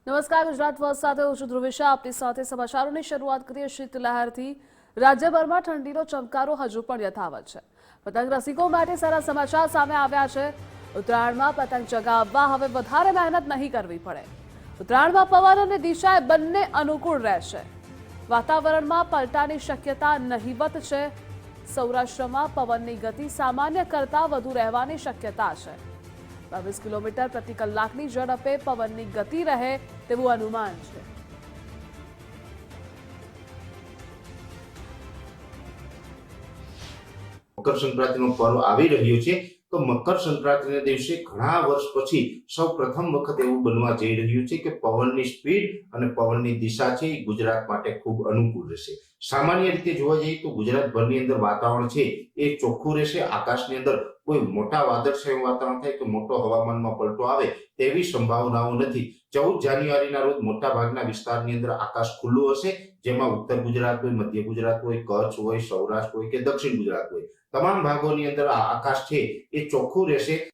નમસ્કાર, ગુજરાત ફર્સ્ટ સાથે હું છું ધ્રુવિશા. આપની સાથે સમાચારોની શરૂઆત કરીએ શીતલહેરથી. રાજ્યભરમાં ઠંડીનો ચમકારો હજુ પણ યથાવત છે. પતંગ રસિકો માટે સારા સમાચાર સામે આવ્યા છે. ઉત્તરાયણમાં પતંગ ચગાવવા હવે વધારે મહેનત નહીં કરવી પડે. ઉત્તરાયણમાં પવન અને દિશા બંને અનુકૂળ રહેશે. વાતાવરણમાં પલટાની શક્યતા નહીવત છે. સૌરાષ્ટ્રમાં પવનની ગતિ સામાન્ય કરતાં વધુ રહેવાની શક્યતા છે. 22 કિલોમીટર પ્રતિ કલાકની ઝડપે પવનની ગતિ રહે તેવું અનુમાન છે. મકર સંક્રાંતિનો પર્વ આવી રહ્યો છે તો મકર સંક્રાંતિના દિવસે ઘણા વર્ષ પછી સૌ પ્રથમ વખત એવું બનવા જઈ રહ્યું છે કે પવનની સ્પીડ અને પવનની દિશા છે એ ગુજરાત માટે ખૂબ અનુકૂળ રહેશે. સામાન્ય રીતે જોવા જઈએ તો ગુજરાતભરની અંદર વાતાવરણ છે એ ચોખ્ખું રહેશે. આકાશની અંદર કોઈ મોટા વાદળછાયું વાતાવરણ થાય કે મોટો હવામાનમાં પલટો આવે તેવી સંભાવનાઓ નથી. 14 જાન્યુઆરીના રોજ મોટા ભાગના વિસ્તારની અંદર આકાશ ખુલ્લું હશે, જેમાં ઉત્તર ગુજરાત હોય, મધ્ય ગુજરાત હોય, કચ્છ હોય, સૌરાષ્ટ્ર હોય કે દક્ષિણ ગુજરાત હોય, તમામ ભાગોની અંદર આ આકાશ છે એ ચોખ્ખું રહેશે.